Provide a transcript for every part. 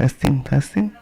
Testing, testing.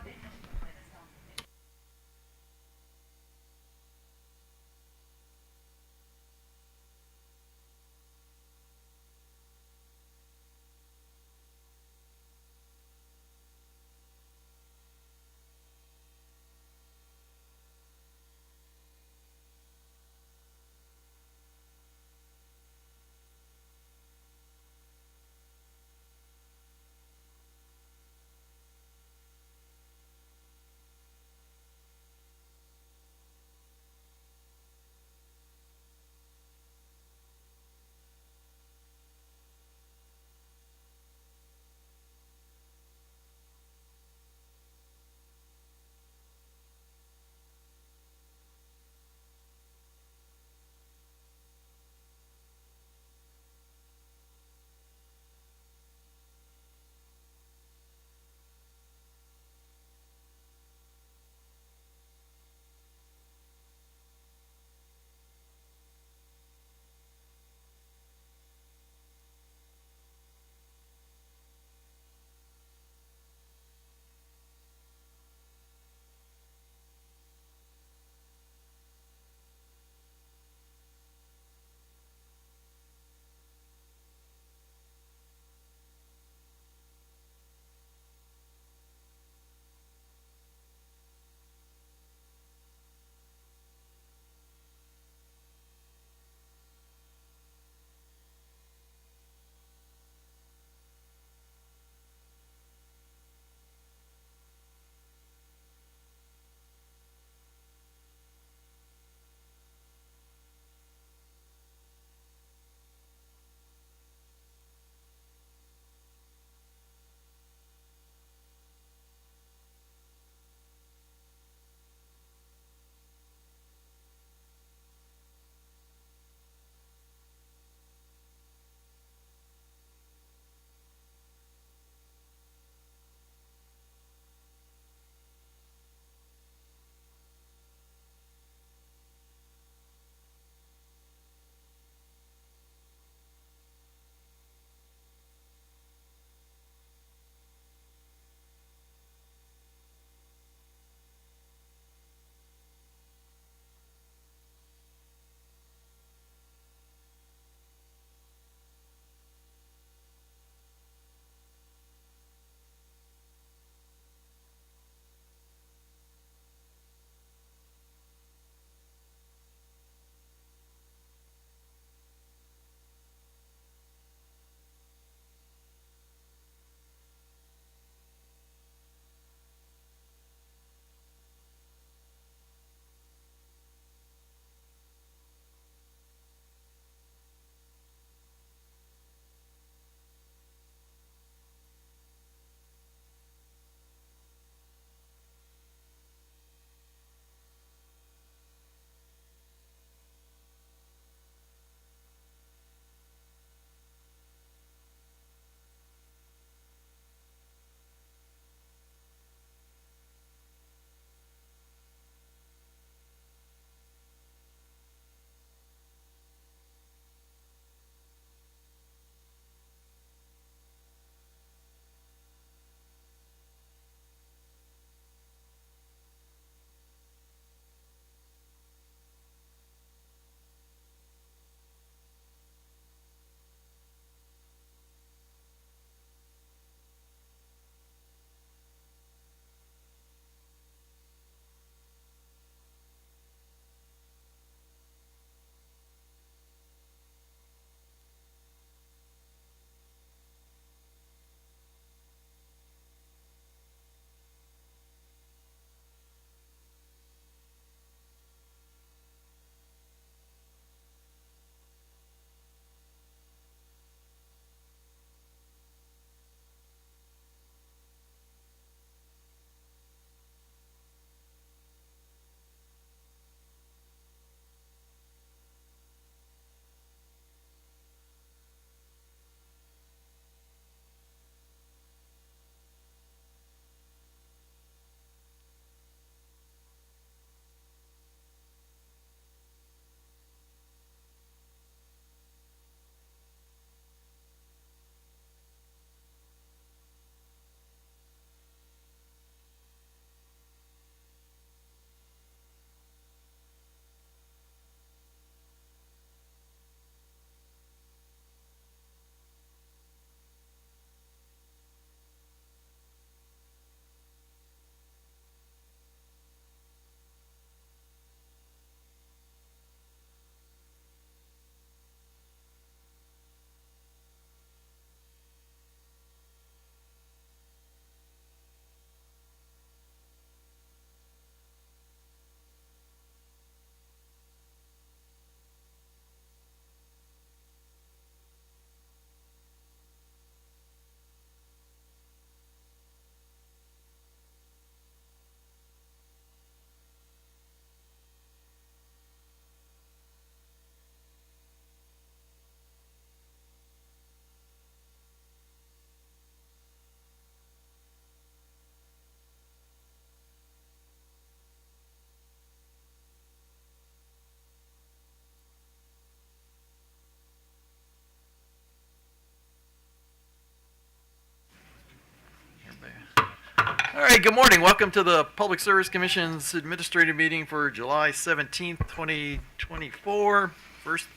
All right, good morning. Welcome to the Public Service Commission's administrative meeting for July 17th, 2024. First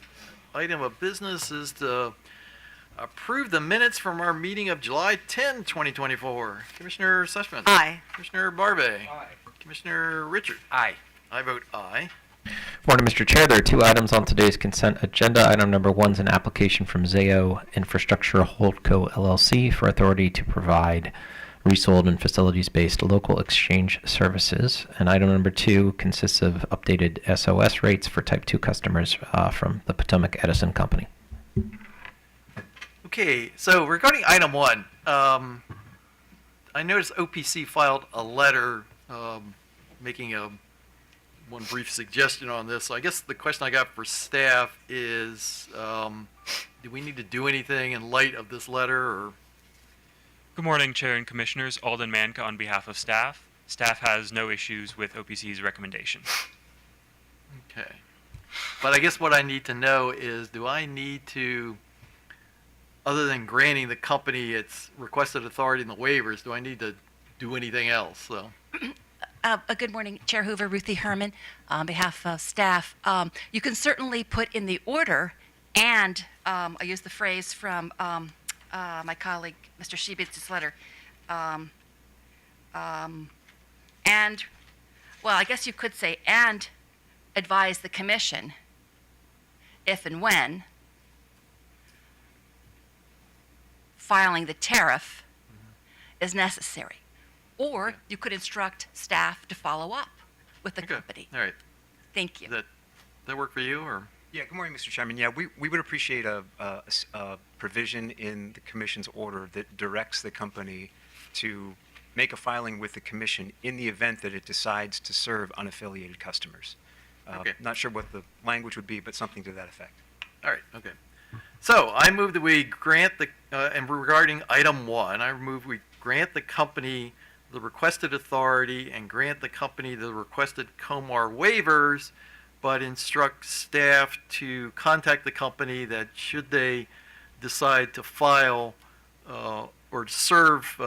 item of business is to approve the minutes from our meeting of July 10, 2024. Commissioner Sussman. Aye. Commissioner Barbe. Aye. Commissioner Richard. Aye. I vote aye. Morning, Mr. Chair. There are two items on today's consent agenda. Item number one is an application from Zayo Infrastructure Holdco LLC for authority to provide resold and facilities-based local exchange services. And item number two consists of updated SOS rates for Type 2 customers from the Potomac Edison Company. Okay, so regarding item one, I noticed OPC filed a letter making one brief suggestion on this. So I guess the question I got for staff is, do we need to do anything in light of this letter? Or Good morning, Chair and Commissioners. Alden Manka on behalf of staff. Staff has no issues with OPC's recommendation. okay, but I guess what I need to know is, do I need to, other than granting the company its requested authority in the waivers, do I need to do anything else? So. Good morning, Chair Hoover, Ruthie Herman, on behalf of staff. You can certainly put in the order, and I use the phrase from my colleague, Mr. Shebitz's letter, and, well, I guess you could say, and advise the commission if and when filing the tariff is necessary. Or you could instruct staff to follow up with the Okay. company. All right. Thank you. Does that work for you, or? Yeah, good morning, Mr. Chairman. Yeah, we would appreciate a provision in the commission's order that directs the company to make a filing with the commission in the event that it decides to serve unaffiliated customers. Okay. Not sure what the language would be, but something to that effect. All right, okay. So I move that we grant the, and regarding item one, I move we grant the company the requested authority and grant the company the requested COMAR waivers, but instruct staff to contact the company that should they decide to file or serve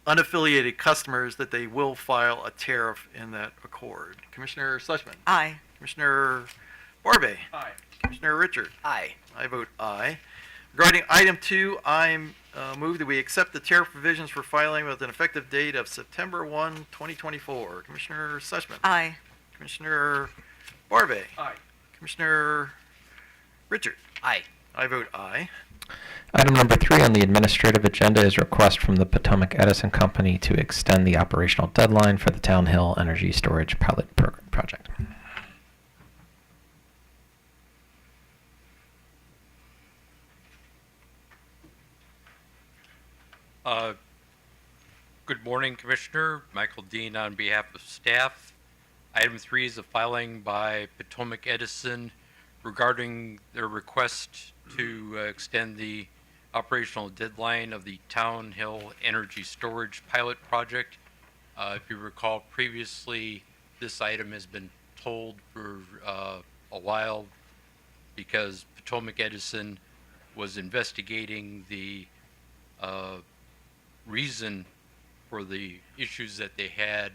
unaffiliated customers, that they will file a tariff in that accord. Commissioner Sussman. Aye. Commissioner Barbe. Aye. Commissioner Richard. Aye. I vote aye. Regarding item two, I move that we accept the tariff provisions for filing with an effective date of September 1, 2024. Commissioner Sussman. Aye. Commissioner Barbe. Aye. Commissioner Richard. Aye. I vote aye. Item number three on the administrative agenda is a request from the Potomac Edison Company to extend the operational deadline for the Town Hill Energy Storage Pilot Project. Good morning, Commissioner. Michael Dean on behalf of staff. Item 3 is a filing by Potomac Edison regarding their request to extend the operational deadline of the Town Hill Energy Storage Pilot Project. If you recall previously, this item has been told for a while because Potomac Edison was investigating the reason for the issues that they had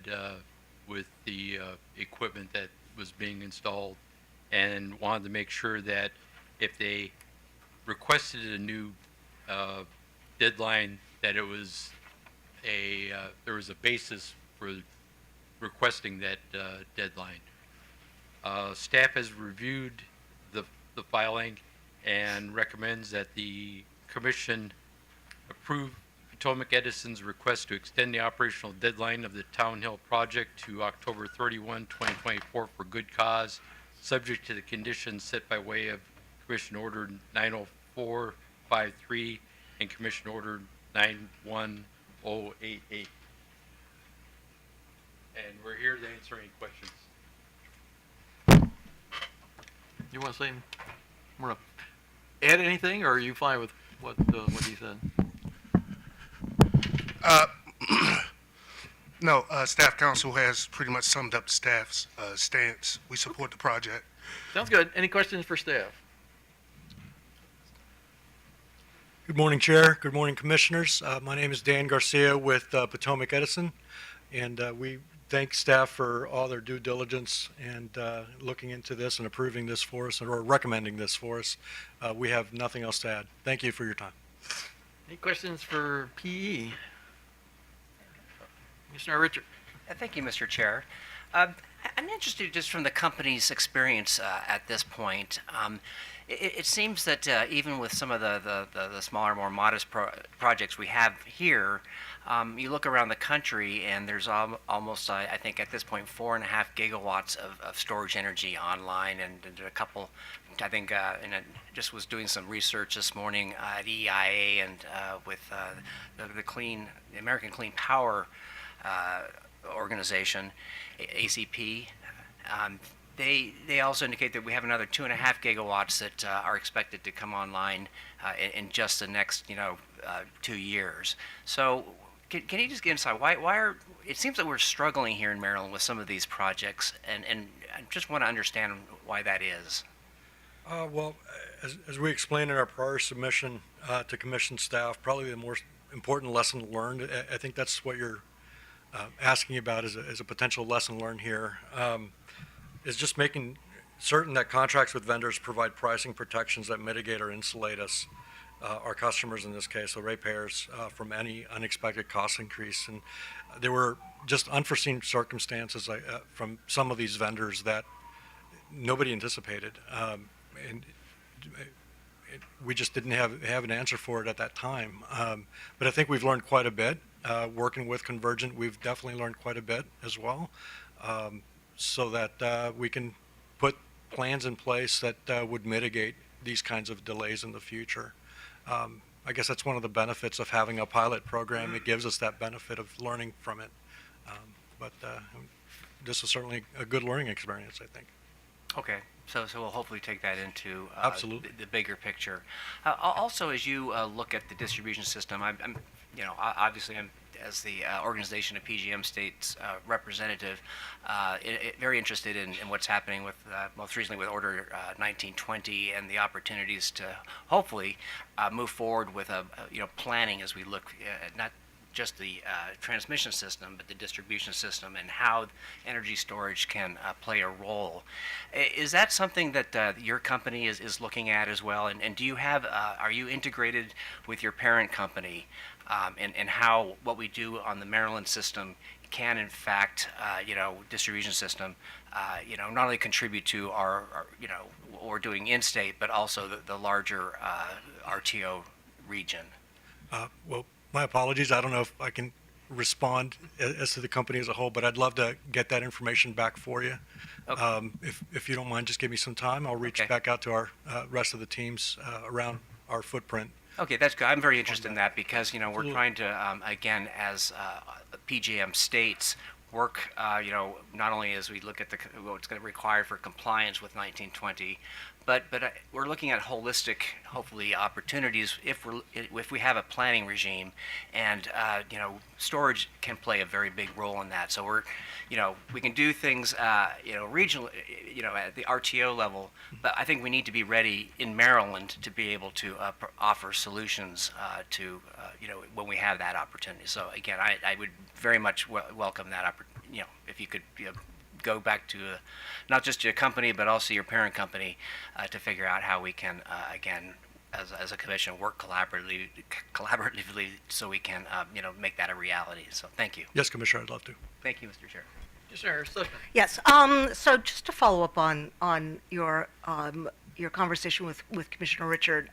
with the equipment that was being installed, and wanted to make sure that if they requested a new deadline, that it was there was a basis for requesting that deadline. Staff has reviewed the filing and recommends that the commission approve Potomac Edison's request to extend the operational deadline of the Town Hill project to October 31, 2024 for good cause, subject to the conditions set by way of Commission Order 90453 and Commission Order 91088. And we're here to answer any questions. You want to say, want to add anything, or are you fine with what he said? No, staff council has pretty much summed up the staff's stance. We support the project. Sounds good. Any questions for staff? Good morning, Chair. Good morning, Commissioners. My name is Dan Garcia with Potomac Edison, and we thank staff for all their due diligence and looking into this and approving this for us, or recommending this for us. We have nothing else to add. Thank you for your time. Any questions for PE? Commissioner Richard. Thank you, Mr. Chair. I'm interested just from the company's experience at this point. It seems that even with some of the smaller, more modest projects we have here, you look around the country and there's almost, I think at this point, 4.5 gigawatts of storage energy online, and a couple, I think, just was doing some research this morning at EIA and with the American Clean Power organization, ACP. They also indicate that we have another 2.5 gigawatts that are expected to come online in just the next 2 years. So can you just get inside why are it seems that we're struggling here in Maryland with some of these projects, and I just want to understand why that is. Well, as we explained in our prior submission to Commission staff, probably the more important lesson learned, I think that's what you're asking about as a potential lesson learned here, is just making certain that contracts with vendors provide pricing protections that mitigate or insulate us, our customers in this case, the ratepayers, from any unexpected cost increase. And there were just unforeseen circumstances from some of these vendors that nobody anticipated. And we just didn't have an answer for it at that time. But I think we've learned quite a bit. Working with Convergent, we've definitely learned quite a bit as well, so that we can put plans in place that would mitigate these kinds of delays in the future. I guess that's one of the benefits of having a pilot program. It gives us that benefit of learning from it. But this was certainly a good learning experience, I think. Okay, so we'll hopefully take that into Absolutely. the bigger picture. Also, as you look at the distribution system, I'm obviously I'm as the organization of PJM State's representative, very interested in what's happening with most recently with Order 1920 and the opportunities to hopefully move forward with planning as we look at not just the transmission system, but the distribution system and how energy storage can play a role. Is that something that your company is looking at as well? And do you have, are you integrated with your parent company and how what we do on the Maryland system can in fact, distribution system, not only contribute to our what we're doing in-state, but also the larger RTO region? Well, my apologies. I don't know if I can respond as to the company as a whole, but I'd love to get that information back for you. Okay. If you don't mind, just give me some time. I'll reach Okay. back out to our rest of the teams around our footprint. Okay, that's good. I'm very interested in that because, we're Absolutely. trying to, again, as PJM states, work, not only as we look at what's going to require for compliance with 1920, but we're looking at holistic, hopefully, opportunities if we have a planning regime, and storage can play a very big role in that. So we can do things, regional, at the RTO level, but I think we need to be ready in Maryland to be able to offer solutions to when we have that opportunity. So again, I would very much welcome that opportunity. If you could go back to not just your company but also your parent company to figure out how we can again as a commission work collaboratively so we can make that a reality. So thank you. Yes, Commissioner, I'd love to. Thank you, Mr. Chair. Commissioner Slushman. Yes. So just to follow up on your conversation with Commissioner Richard,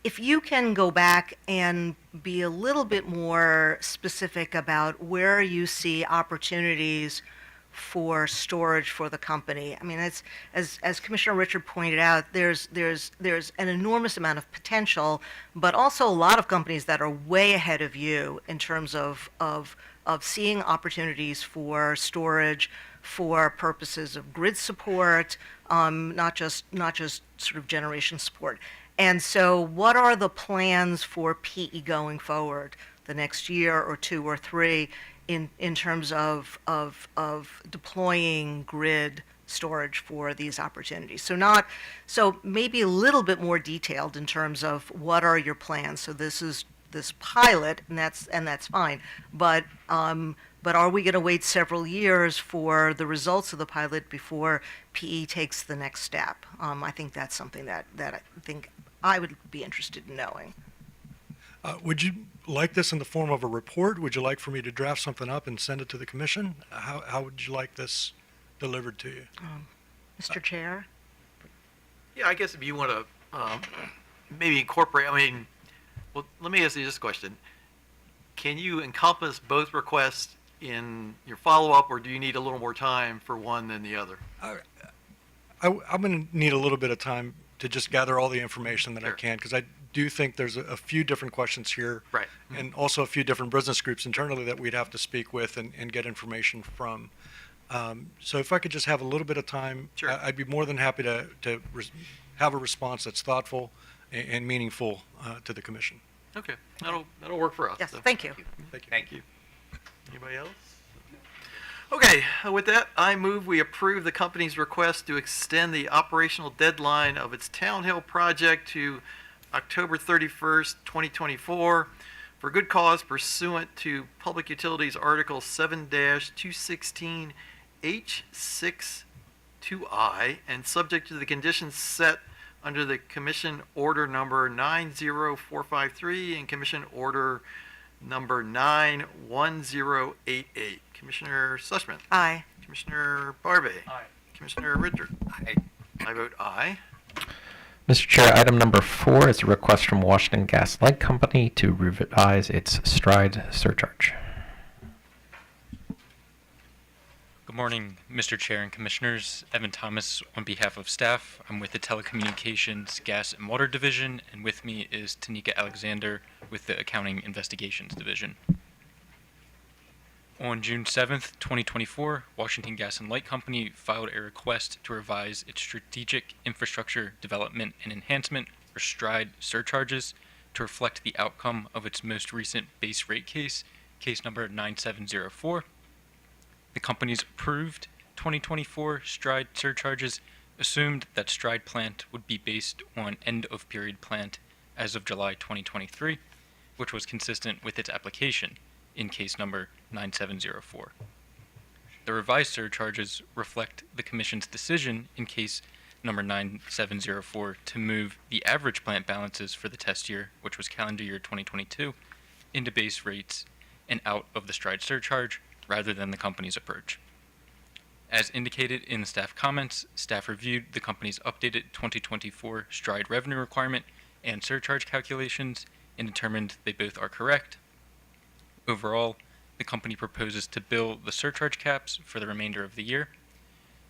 if you can go back and be a little bit more specific about where you see opportunities for storage for the company. I mean, as Commissioner Richard pointed out, there's an enormous amount of potential, but also a lot of companies that are way ahead of you in terms of seeing opportunities for storage for purposes of grid support, not just sort of generation support. And so what are the plans for PE going forward the next year or two or three in terms of deploying grid storage for these opportunities. So maybe a little bit more detailed in terms of what are your plans. So this is this pilot, and that's fine. But are we going to wait several years for the results of the pilot before PE takes the next step? I think that's something that I think I would be interested in knowing. Would you like this in the form of a report? Would you like for me to draft something up and send it to the commission? How would you like this delivered to you? Mr. Chair? Yeah, I guess if you want to maybe incorporate, well, let me ask you this question. Can you encompass both requests in your follow-up, or do you need a little more time for one than the other? I'm going to need a little bit of time to just gather all the information that I Sure. can, because I do think there's a few different questions here. Right. And also a few different business groups internally that we'd have to speak with and get information from. So if I could just have a little bit of time, Sure. I'd be more than happy to have a response that's thoughtful and meaningful to the commission. Okay, that'll work for us. Yes, so. thank you. Thank you. Thank you. Anybody else? Okay, with that, I move we approve the company's request to extend the operational deadline of its Town Hill project to October 31st, 2024, for good cause pursuant to Public Utilities Article 7-216 H6-2I, and subject to the conditions set under the Commission Order Number 90453 and Commission Order Number 91088. Commissioner Sussman. Aye. Commissioner Barbe. Aye. Commissioner Richard. Aye. I vote aye. Mr. Chair, item number 4 is a request from Washington Gas Light Company to revise its STRIDE surcharge. Good morning, Mr. Chair and Commissioners. Evan Thomas on behalf of staff. I'm with the Telecommunications, Gas, and Water Division, and with me is Tanika Alexander with the Accounting Investigations Division. On June 7th, 2024, Washington Gas and Light Company filed a request to revise its Strategic Infrastructure Development and Enhancement, or STRIDE, surcharges to reflect the outcome of its most recent base rate case, case number 9704. The company's approved 2024 STRIDE surcharges assumed that STRIDE plant would be based on end-of-period plant as of July 2023, which was consistent with its application in case number 9704. The revised surcharges reflect the Commission's decision in case number 9704 to move the average plant balances for the test year, which was calendar year 2022, into base rates and out of the STRIDE surcharge rather than the company's approach. As indicated in the staff comments, staff reviewed the company's updated 2024 STRIDE revenue requirement and surcharge calculations and determined they both are correct. Overall, the company proposes to bill the surcharge caps for the remainder of the year,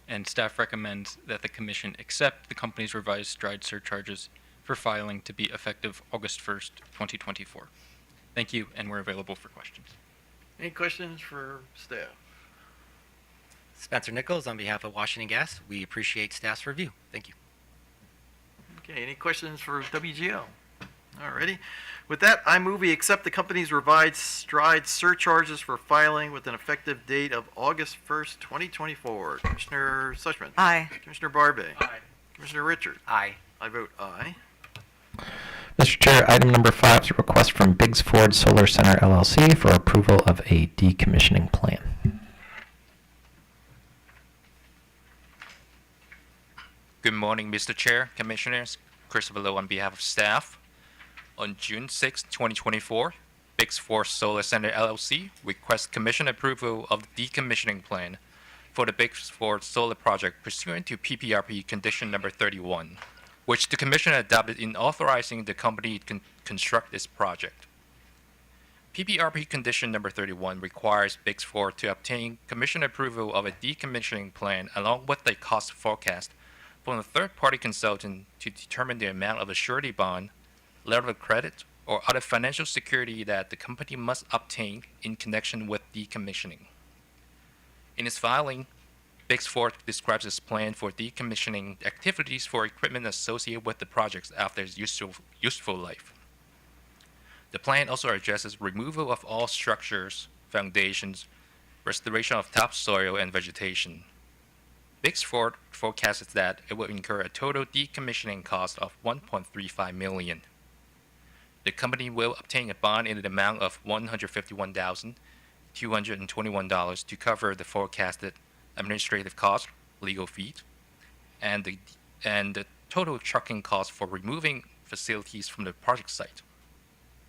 and staff recommends that the Commission accept the company's revised STRIDE surcharges for filing to be effective August 1st, 2024. Thank you, and we're available for questions. Any questions for staff? Spencer Nichols on behalf of Washington Gas. We appreciate staff's review. Thank you. Okay, any questions for WGL? Alrighty. With that, I move we accept the company's revised STRIDE surcharges for filing with an effective date of August 1st, 2024. Commissioner Sussman. Aye. Commissioner Barbe. Aye. Commissioner Richard. Aye. I vote aye. Mr. Chair, item number 5 is a request from Biggs Ford Solar Center LLC for approval of a decommissioning plan. Good morning, Mr. Chair, Commissioners. Christopher Lowe on behalf of staff. On June 6, 2024, Biggs Ford Solar Center LLC requests Commission approval of the decommissioning plan for the Biggs Ford Solar project pursuant to PPRP Condition Number 31, which the Commission adopted in authorizing the company to construct this project. PPRP Condition Number 31 requires Biggs Ford to obtain Commission approval of a decommissioning plan along with a cost forecast from a third-party consultant to determine the amount of a surety bond, letter of credit, or other financial security that the company must obtain in connection with decommissioning. In its filing, Biggs Ford describes its plan for decommissioning activities for equipment associated with the projects after its useful life. The plan also addresses removal of all structures, foundations, restoration of topsoil and vegetation. Biggs Ford forecasts that it will incur a total decommissioning cost of $1.35 million. The company will obtain a bond in the amount of $151,221 to cover the forecasted administrative costs, legal fees, and the total trucking cost for removing facilities from the project site.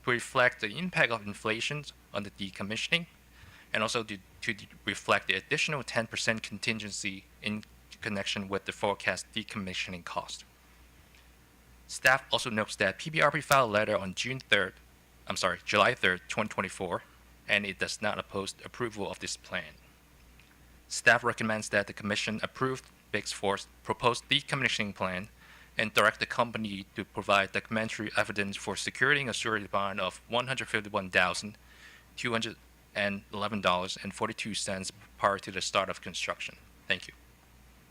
To reflect the impact of inflation on the decommissioning, and also to reflect the additional 10% contingency in connection with the forecast decommissioning cost. Staff also notes that PBRP filed a letter on July 3rd, 2024, and it does not oppose approval of this plan. Staff recommends that the Commission approve Biggs Ford's proposed decommissioning plan and direct the company to provide documentary evidence for securing a surety bond of $151,211.42 prior to the start of construction. Thank you.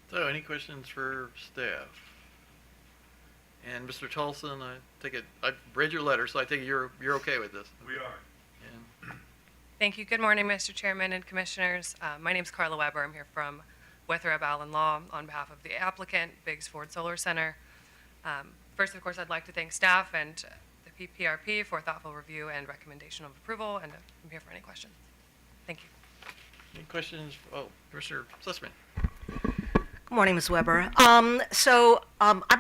So, any questions for staff? And Mr. Tolson, I take it, I've read your letter, so I take it you're okay with this? We are. And Thank you. Good morning, Mr. Chairman and Commissioners. My name is Carla Weber. I'm here from Withrop Allen Law on behalf of the applicant, Biggs Ford Solar Center. First, of course, I'd like to thank staff and the PPRP for thoughtful review and recommendation of approval, and I'm here for any questions. Thank you. any questions? Oh, Commissioner Sussman. Good morning, Ms. Weber. I'm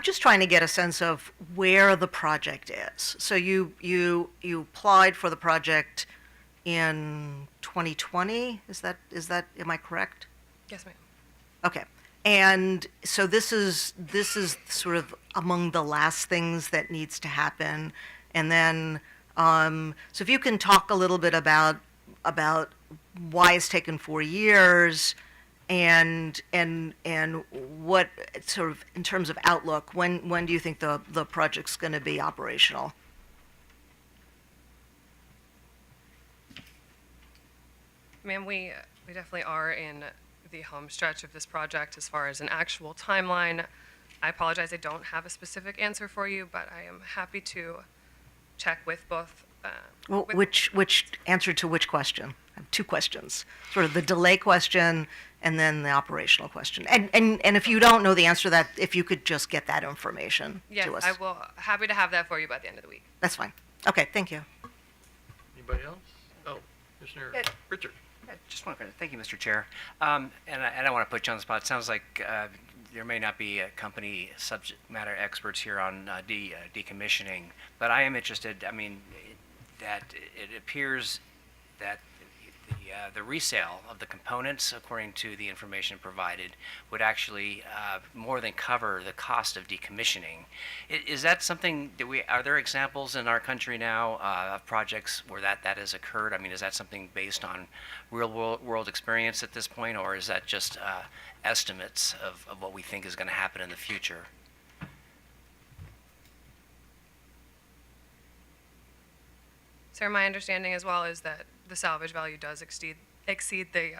just trying to get a sense of where the project is. So you applied for the project in 2020. Is that am I correct? Yes, ma'am. Okay. And so this is sort of among the last things that needs to happen. And then so if you can talk a little bit about why it's taken 4 years and what sort of in terms of outlook, when do you think the project's going to be operational? Ma'am, we definitely are in the home stretch of this project as far as an actual timeline. I apologize, I don't have a specific answer for you, but I am happy to check with both. Well, which answer to which question? I have two questions. Sort of the delay question and then the operational question. And if you don't know the answer to that, if you could just get that information Yes, to us. I will. Happy to have that for you by the end of the week. That's fine. Okay, thank you. Anybody else? Oh, Commissioner Yeah. Richard. Yeah, just one question. Thank you, Mr. Chair. And I don't want to put you on the spot. It sounds like there may not be company subject matter experts here on decommissioning, but I am interested. I mean, that it appears that the resale of the components, according to the information provided, would actually more than cover the cost of decommissioning. Is that something that are there examples in our country now of projects where that has occurred? I mean, is that something based on real world experience at this point, or is that just estimates of what we think is going to happen in the future? Sir, my understanding as well is that the salvage value does exceed the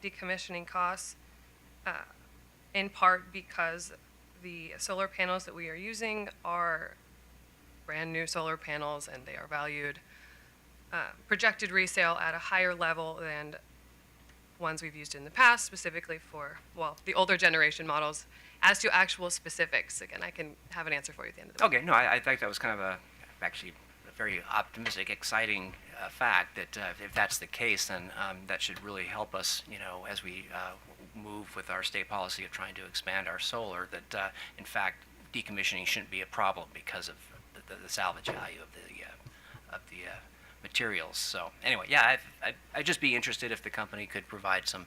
decommissioning costs, in part because the solar panels that we are using are brand new solar panels, and they are valued projected resale at a higher level than ones we've used in the past, specifically for, well, the older generation models. As to actual specifics, again, I can have an answer for you at the end of the week. Okay, no, I think that was kind of actually a very optimistic, exciting fact that if that's the case, then that should really help us, as we move with our state policy of trying to expand our solar, that in fact decommissioning shouldn't be a problem because of the salvage value of the materials. So anyway, yeah, I'd just be interested if the company could provide some,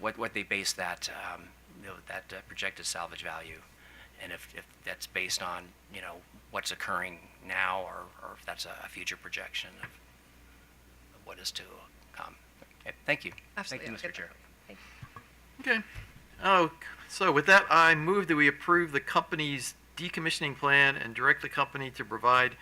what they base that, that projected salvage value, and if that's based on, what's occurring now, or if that's a future projection of what is to come. Okay, thank you. Absolutely. Thank you, Mr. Chair. Thank you. Okay. Oh, so with that, I move that we approve the company's decommissioning plan and direct the company to provide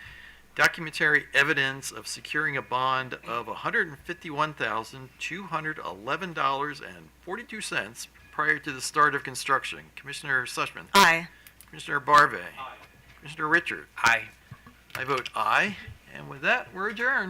documentary evidence of securing a bond of $151,211.42 prior to the start of construction. Commissioner Sussman. Aye. Commissioner Barve. Aye. Commissioner Richard. Aye. I vote aye. And with that, we're adjourned.